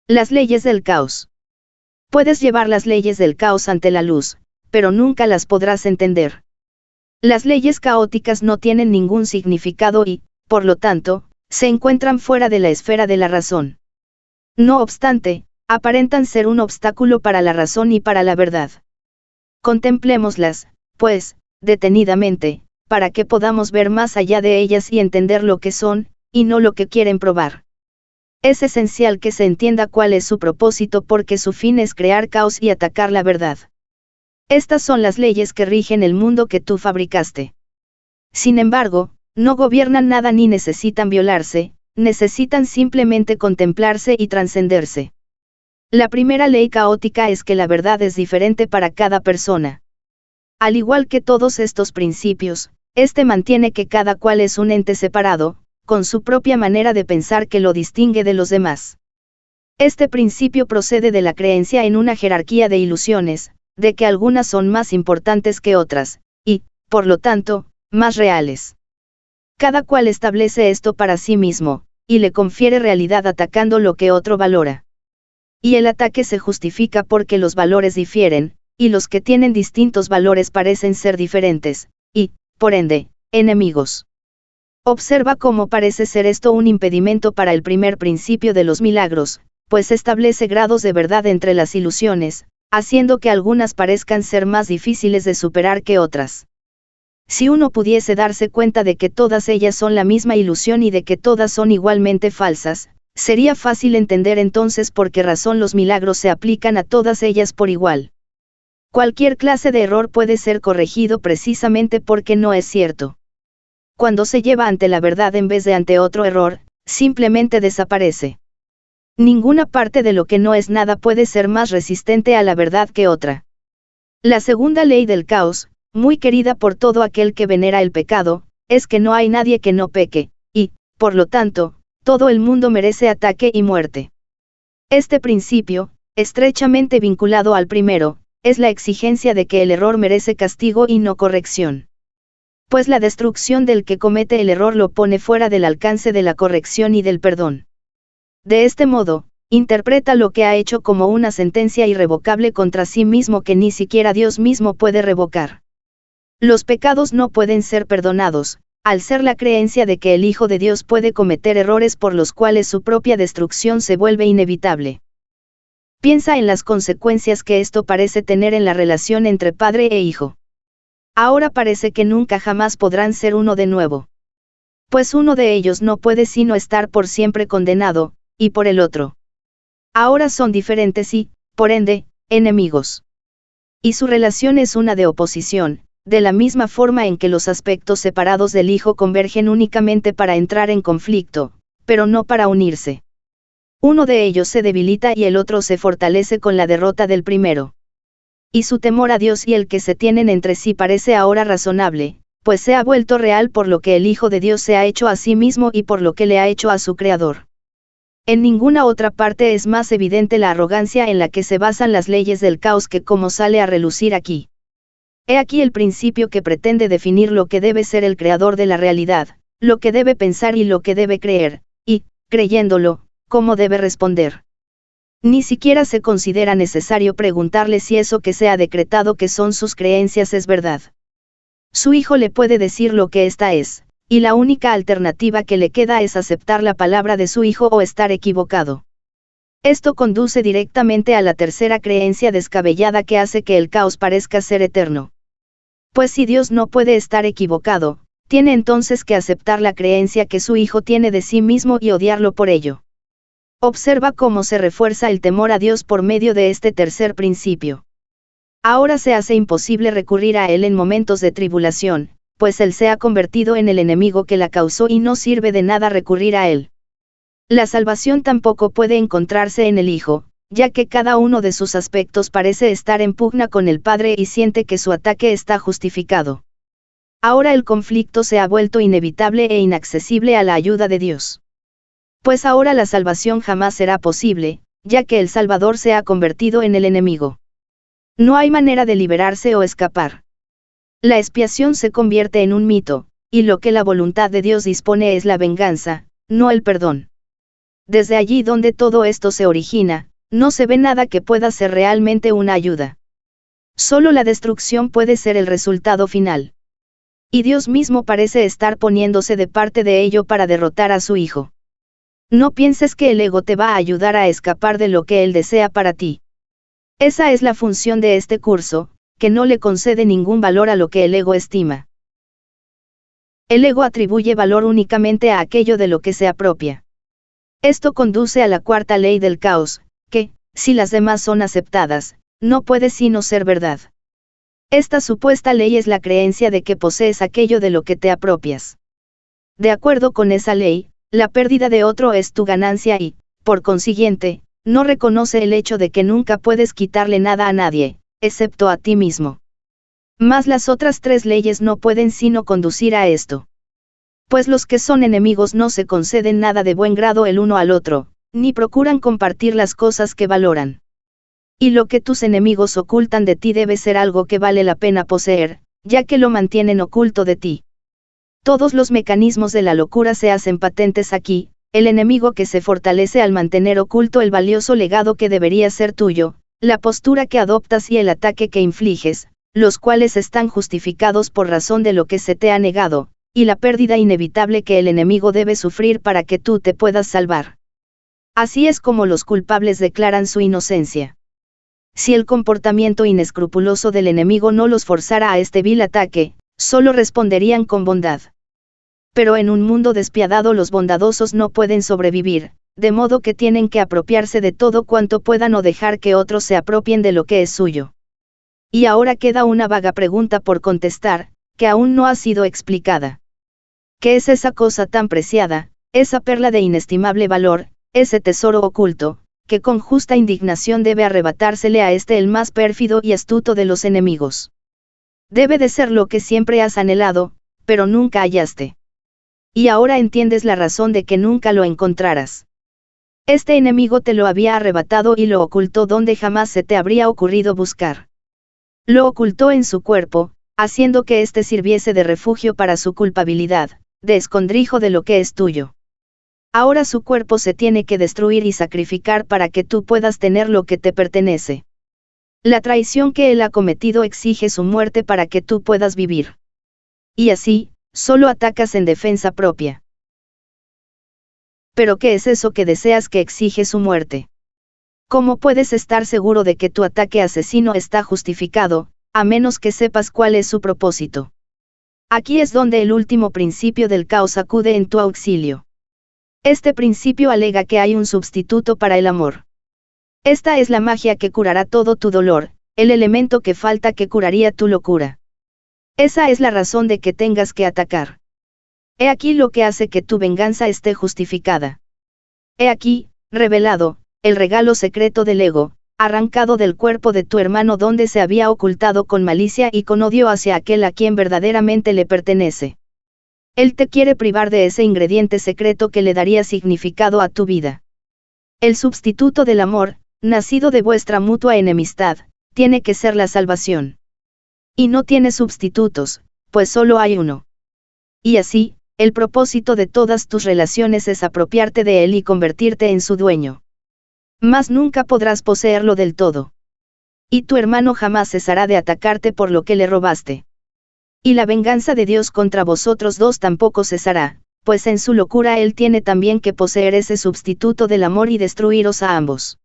Las leyes del caos. Puedes llevar las leyes del caos ante la luz, pero nunca las podrás entender. Las leyes caóticas no tienen ningún significado y, por lo tanto, se encuentran fuera de la esfera de la razón. No obstante, aparentan ser un obstáculo para la razón y para la verdad. Contemplémoslas, pues, detenidamente, para que podamos ver más allá de ellas y entender lo que son, y no lo que quieren probar. Es esencial que se entienda cuál es su propósito porque su fin es crear caos y atacar la verdad. Estas son las leyes que rigen el mundo que tú fabricaste. Sin embargo, no gobiernan nada ni necesitan violarse, necesitan simplemente contemplarse y trascenderse. La primera ley caótica es que la verdad es diferente para cada persona. Al igual que todos estos principios, este mantiene que cada cual es un ente separado, con su propia manera de pensar que lo distingue de los demás. Este principio procede de la creencia en una jerarquía de ilusiones, de que algunas son más importantes que otras, y, por lo tanto, más reales. Cada cual establece esto para sí mismo, y le confiere realidad atacando lo que otro valora. Y el ataque se justifica porque los valores difieren, y los que tienen distintos valores parecen ser diferentes, y, por ende, enemigos. Observa cómo parece ser esto un impedimento para el primer principio de los milagros, pues establece grados de verdad entre las ilusiones, haciendo que algunas parezcan ser más difíciles de superar que otras. Si uno pudiese darse cuenta de que todas ellas son la misma ilusión y de que todas son igualmente falsas, sería fácil entender entonces por qué razón los milagros se aplican a todas ellas por igual. Cualquier clase de error puede ser corregido precisamente porque no es cierto. Cuando se lleva ante la verdad en vez de ante otro error, simplemente desaparece. Ninguna parte de lo que no es nada puede ser más resistente a la verdad que otra. La segunda ley del caos, muy querida por todo aquel que venera el pecado, es que no hay nadie que no peque, y, por lo tanto, todo el mundo merece ataque y muerte. Este principio, estrechamente vinculado al primero, es la exigencia de que el error merece castigo y no corrección. Pues la destrucción del que comete el error lo pone fuera del alcance de la corrección y del perdón. De este modo, interpreta lo que ha hecho como una sentencia irrevocable contra sí mismo que ni siquiera Dios mismo puede revocar. Los pecados no pueden ser perdonados, al ser la creencia de que el Hijo de Dios puede cometer errores por los cuales su propia destrucción se vuelve inevitable. Piensa en las consecuencias que esto parece tener en la relación entre padre e hijo. Ahora parece que nunca jamás podrán ser uno de nuevo. Pues uno de ellos no puede sino estar por siempre condenado, y por el otro. Ahora son diferentes y, por ende, enemigos. Y su relación es una de oposición, de la misma forma en que los aspectos separados del hijo convergen únicamente para entrar en conflicto, pero no para unirse. Uno de ellos se debilita y el otro se fortalece con la derrota del primero. Y su temor a Dios y el que se tienen entre sí parece ahora razonable, pues se ha vuelto real por lo que el Hijo de Dios se ha hecho a sí mismo y por lo que le ha hecho a su Creador. En ninguna otra parte es más evidente la arrogancia en la que se basan las leyes del caos que como sale a relucir aquí. He aquí el principio que pretende definir lo que debe ser el creador de la realidad, lo que debe pensar y lo que debe creer, y, creyéndolo, cómo debe responder. Ni siquiera se considera necesario preguntarle si eso que se ha decretado que son sus creencias es verdad. Su hijo le puede decir lo que ésta es, y la única alternativa que le queda es aceptar la palabra de su hijo o estar equivocado. Esto conduce directamente a la tercera creencia descabellada que hace que el caos parezca ser eterno. Pues si Dios no puede estar equivocado, tiene entonces que aceptar la creencia que su hijo tiene de sí mismo y odiarlo por ello. Observa cómo se refuerza el temor a Dios por medio de este tercer principio. Ahora se hace imposible recurrir a Él en momentos de tribulación, pues Él se ha convertido en el enemigo que la causó y no sirve de nada recurrir a Él. La salvación tampoco puede encontrarse en el Hijo, ya que cada uno de sus aspectos parece estar en pugna con el Padre y siente que su ataque está justificado. Ahora el conflicto se ha vuelto inevitable e inaccesible a la ayuda de Dios. Pues ahora la salvación jamás será posible, ya que el Salvador se ha convertido en el enemigo. No hay manera de liberarse o escapar. La expiación se convierte en un mito, y lo que la voluntad de Dios dispone es la venganza, no el perdón. desde allí donde todo esto se origina, no se ve nada que pueda ser realmente una ayuda. Solo la destrucción puede ser el resultado final. Y Dios mismo parece estar poniéndose de parte de ello para derrotar a su Hijo. No pienses que el ego te va a ayudar a escapar de lo que Él desea para ti. Esa es la función de este curso, que no le concede ningún valor a lo que el ego estima. El ego atribuye valor únicamente a aquello de lo que se apropia. Esto conduce a la cuarta ley del caos, que, si las demás son aceptadas, no puede sino ser verdad. Esta supuesta ley es la creencia de que posees aquello de lo que te apropias. De acuerdo con esa ley, la pérdida de otro es tu ganancia y, por consiguiente, no reconoce el hecho de que nunca puedes quitarle nada a nadie, excepto a ti mismo. Mas las otras tres leyes no pueden sino conducir a esto. Pues los que son enemigos no se conceden nada de buen grado el uno al otro, ni procuran compartir las cosas que valoran. Y lo que tus enemigos ocultan de ti debe ser algo que vale la pena poseer, ya que lo mantienen oculto de ti. Todos los mecanismos de la locura se hacen patentes aquí, el enemigo que se fortalece al mantener oculto el valioso legado que debería ser tuyo, la postura que adoptas y el ataque que infliges, los cuales están justificados por razón de lo que se te ha negado, y la pérdida inevitable que el enemigo debe sufrir para que tú te puedas salvar. Así es como los culpables declaran su inocencia. Si el comportamiento inescrupuloso del enemigo no los forzara a este vil ataque, solo responderían con bondad. Pero en un mundo despiadado los bondadosos no pueden sobrevivir, de modo que tienen que apropiarse de todo cuanto puedan o dejar que otros se apropien de lo que es suyo. Y ahora queda una vaga pregunta por contestar, que aún no ha sido explicada. ¿Qué es esa cosa tan preciada, esa perla de inestimable valor, ese tesoro oculto, que con justa indignación debe arrebatársele a este el más pérfido y astuto de los enemigos? Debe de ser lo que siempre has anhelado, pero nunca hallaste. Y ahora entiendes la razón de que nunca lo encontraras. Este enemigo te lo había arrebatado y lo ocultó donde jamás se te habría ocurrido buscar. Lo ocultó en su cuerpo, haciendo que éste sirviese de refugio para su culpabilidad, de escondrijo de lo que es tuyo. Ahora su cuerpo se tiene que destruir y sacrificar para que tú puedas tener lo que te pertenece. La traición que él ha cometido exige su muerte para que tú puedas vivir. Y así, solo atacas en defensa propia. ¿Pero qué es eso que deseas que exige su muerte? ¿Cómo puedes estar seguro de que tu ataque asesino está justificado, a menos que sepas cuál es su propósito? Aquí es donde el último principio del caos acude en tu auxilio. Este principio alega que hay un sustituto para el amor. Esta es la magia que curará todo tu dolor, el elemento que falta que curaría tu locura. Esa es la razón de que tengas que atacar. He aquí lo que hace que tu venganza esté justificada. He aquí, revelado, el regalo secreto del ego, arrancado del cuerpo de tu hermano donde se había ocultado con malicia y con odio hacia aquel a quien verdaderamente le pertenece. Él te quiere privar de ese ingrediente secreto que le daría significado a tu vida. El sustituto del amor, nacido de vuestra mutua enemistad, tiene que ser la salvación. Y no tiene sustitutos, pues solo hay uno. Y así, el propósito de todas tus relaciones es apropiarte de él y convertirte en su dueño. Mas nunca podrás poseerlo del todo. Y tu hermano jamás cesará de atacarte por lo que le robaste. Y la venganza de Dios contra vosotros dos tampoco cesará, pues en su locura él tiene también que poseer ese sustituto del amor y destruiros a ambos.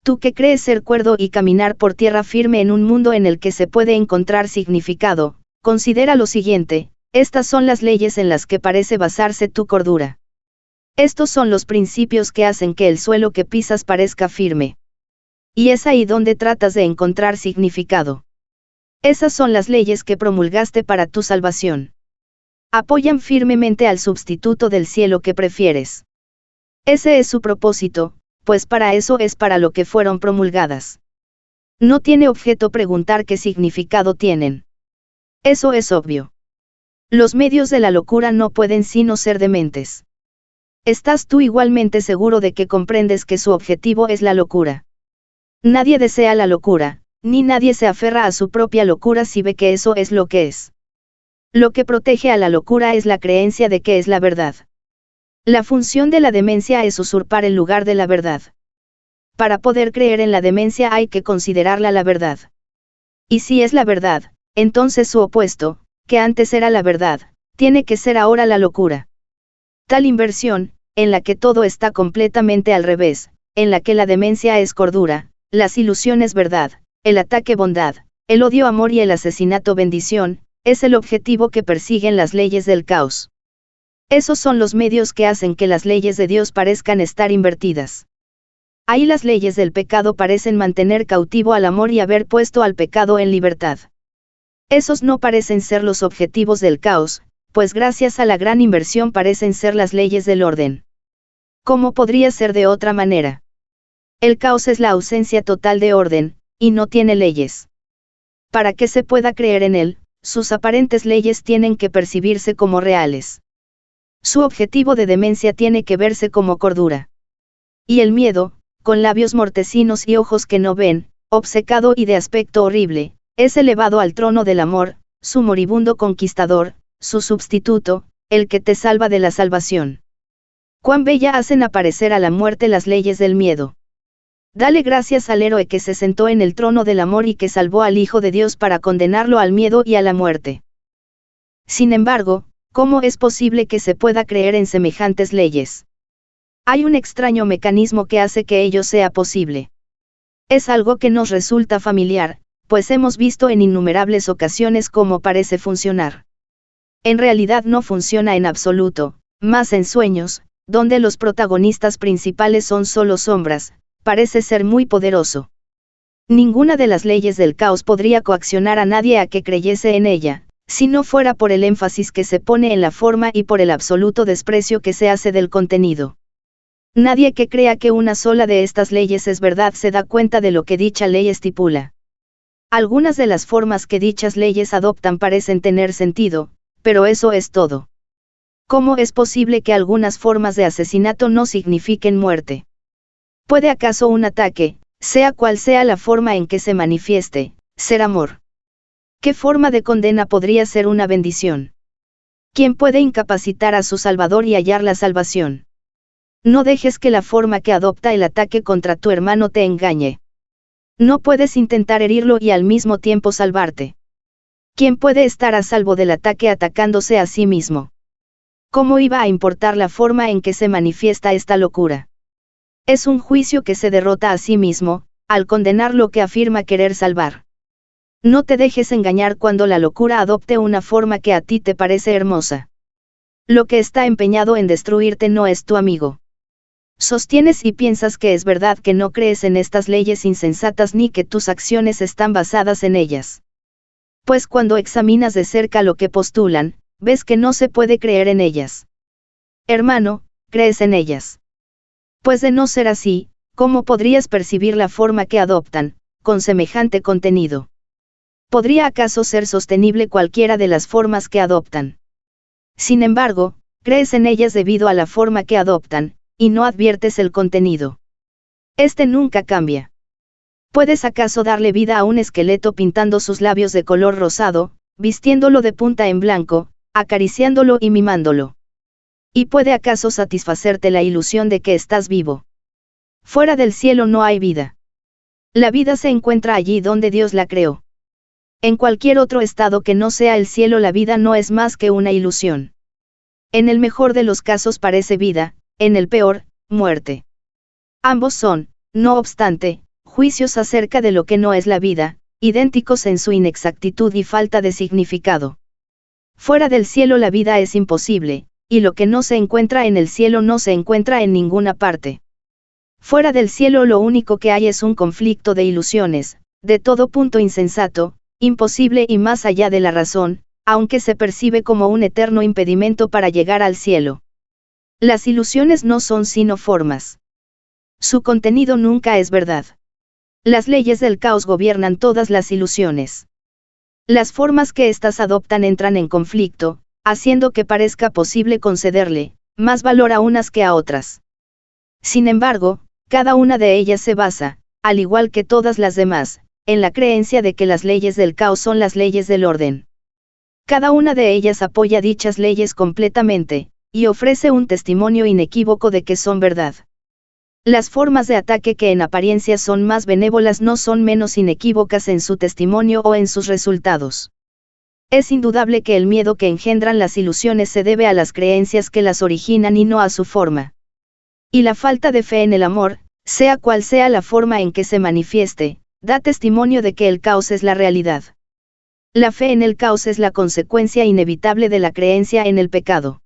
Tú que crees ser cuerdo y caminar por tierra firme en un mundo en el que se puede encontrar significado, considera lo siguiente, estas son las leyes en las que parece basarse tu cordura. Estos son los principios que hacen que el suelo que pisas parezca firme. Y es ahí donde tratas de encontrar significado. Esas son las leyes que promulgaste para tu salvación. Apoyan firmemente al sustituto del cielo que prefieres. Ese es su propósito, pues para eso es para lo que fueron promulgadas. No tiene objeto preguntar qué significado tienen. Eso es obvio. Los medios de la locura no pueden sino ser dementes. ¿Estás tú igualmente seguro de que comprendes que su objetivo es la locura? Nadie desea la locura, ni nadie se aferra a su propia locura si ve que eso es lo que es. Lo que protege a la locura es la creencia de que es la verdad. La función de la demencia es usurpar el lugar de la verdad. Para poder creer en la demencia hay que considerarla la verdad. Y si es la verdad, entonces su opuesto, que antes era la verdad, tiene que ser ahora la locura. Tal inversión, en la que todo está completamente al revés, en la que la demencia es cordura, las ilusiones verdad, el ataque bondad, el odio amor y el asesinato bendición, es el objetivo que persiguen las leyes del caos. Esos son los medios que hacen que las leyes de Dios parezcan estar invertidas. Ahí las leyes del pecado parecen mantener cautivo al amor y haber puesto al pecado en libertad. Esos no parecen ser los objetivos del caos, pues gracias a la gran inversión parecen ser las leyes del orden. ¿Cómo podría ser de otra manera? El caos es la ausencia total de orden, y no tiene leyes. Para que se pueda creer en él, sus aparentes leyes tienen que percibirse como reales. Su objetivo de demencia tiene que verse como cordura. Y el miedo, con labios mortecinos y ojos que no ven, obcecado y de aspecto horrible, es elevado al trono del amor, su moribundo conquistador, su sustituto, el que te salva de la salvación. Cuán bella hacen aparecer a la muerte las leyes del miedo. Dale gracias al héroe que se sentó en el trono del amor y que salvó al Hijo de Dios para condenarlo al miedo y a la muerte. Sin embargo, ¿cómo es posible que se pueda creer en semejantes leyes? Hay un extraño mecanismo que hace que ello sea posible. Es algo que nos resulta familiar, pues hemos visto en innumerables ocasiones cómo parece funcionar. En realidad no funciona en absoluto, más en sueños, donde los protagonistas principales son solo sombras, parece ser muy poderoso. Ninguna de las leyes del caos podría coaccionar a nadie a que creyese en ella, si no fuera por el énfasis que se pone en la forma y por el absoluto desprecio que se hace del contenido. Nadie que crea que una sola de estas leyes es verdad se da cuenta de lo que dicha ley estipula. Algunas de las formas que dichas leyes adoptan parecen tener sentido, pero eso es todo. ¿Cómo es posible que algunas formas de asesinato no signifiquen muerte? ¿Puede acaso un ataque, sea cual sea la forma en que se manifieste, ser amor? ¿Qué forma de condena podría ser una bendición? ¿Quién puede incapacitar a su Salvador y hallar la salvación? No dejes que la forma que adopta el ataque contra tu hermano te engañe. No puedes intentar herirlo y al mismo tiempo salvarte. ¿Quién puede estar a salvo del ataque atacándose a sí mismo? ¿Cómo iba a importar la forma en que se manifiesta esta locura? Es un juicio que se derrota a sí mismo, al condenar lo que afirma querer salvar. No te dejes engañar cuando la locura adopte una forma que a ti te parece hermosa. Lo que está empeñado en destruirte no es tu amigo. Sostienes y piensas que es verdad que no crees en estas leyes insensatas ni que tus acciones están basadas en ellas. Pues cuando examinas de cerca lo que postulan, ves que no se puede creer en ellas. Hermano, ¿crees en ellas? Pues de no ser así, ¿cómo podrías percibir la forma que adoptan, con semejante contenido? ¿Podría acaso ser sostenible cualquiera de las formas que adoptan? Sin embargo, crees en ellas debido a la forma que adoptan, y no adviertes el contenido. Este nunca cambia. ¿Puedes acaso darle vida a un esqueleto pintando sus labios de color rosado, vistiéndolo de punta en blanco, acariciándolo y mimándolo? ¿Y puede acaso satisfacerte la ilusión de que estás vivo? Fuera del cielo no hay vida. La vida se encuentra allí donde Dios la creó. En cualquier otro estado que no sea el cielo la vida no es más que una ilusión. En el mejor de los casos parece vida, en el peor, muerte. Ambos son, no obstante, juicios acerca de lo que no es la vida, idénticos en su inexactitud y falta de significado. Fuera del cielo la vida es imposible, y lo que no se encuentra en el cielo no se encuentra en ninguna parte. Fuera del cielo lo único que hay es un conflicto de ilusiones, de todo punto insensato, imposible y más allá de la razón, aunque se percibe como un eterno impedimento para llegar al cielo. Las ilusiones no son sino formas. Su contenido nunca es verdad. Las leyes del caos gobiernan todas las ilusiones. Las formas que éstas adoptan entran en conflicto, haciendo que parezca posible concederle más valor a unas que a otras. Sin embargo, cada una de ellas se basa, al igual que todas las demás, en la creencia de que las leyes del caos son las leyes del orden. Cada una de ellas apoya dichas leyes completamente, y ofrece un testimonio inequívoco de que son verdad. Las formas de ataque que en apariencia son más benévolas no son menos inequívocas en su testimonio o en sus resultados. Es indudable que el miedo que engendran las ilusiones se debe a las creencias que las originan y no a su forma. Y la falta de fe en el amor, sea cual sea la forma en que se manifieste, da testimonio de que el caos es la realidad. La fe en el caos es la consecuencia inevitable de la creencia en el pecado.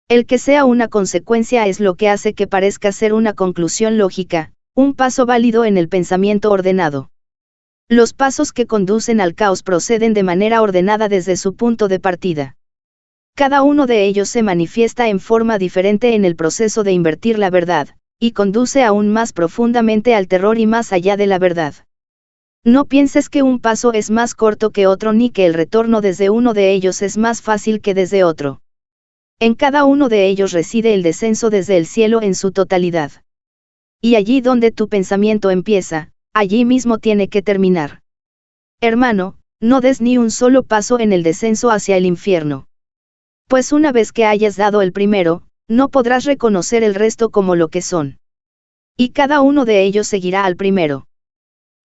El que sea una consecuencia es lo que hace que parezca ser una conclusión lógica, un paso válido en el pensamiento ordenado. Los pasos que conducen al caos proceden de manera ordenada desde su punto de partida. Cada uno de ellos se manifiesta en forma diferente en el proceso de invertir la verdad, y conduce aún más profundamente al terror y más allá de la verdad. No pienses que un paso es más corto que otro ni que el retorno desde uno de ellos es más fácil que desde otro. En cada uno de ellos reside el descenso desde el cielo en su totalidad. Y allí donde tu pensamiento empieza, allí mismo tiene que terminar. Hermano, no des ni un solo paso en el descenso hacia el infierno. Pues una vez que hayas dado el primero, no podrás reconocer el resto como lo que son. Y cada uno de ellos seguirá al primero.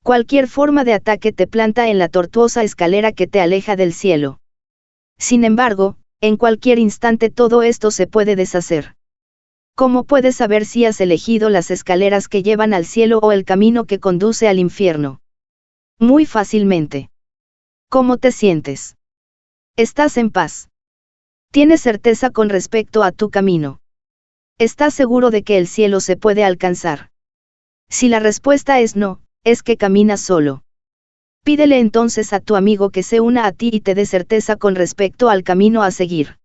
Cualquier forma de ataque te planta en la tortuosa escalera que te aleja del cielo. Sin embargo, en cualquier instante todo esto se puede deshacer. ¿Cómo puedes saber si has elegido las escaleras que llevan al cielo o el camino que conduce al infierno? Muy fácilmente. ¿Cómo te sientes? ¿Estás en paz? ¿Tienes certeza con respecto a tu camino? ¿Estás seguro de que el cielo se puede alcanzar? Si la respuesta es no, es que caminas solo. Pídele entonces a tu amigo que se una a ti y te dé certeza con respecto al camino a seguir.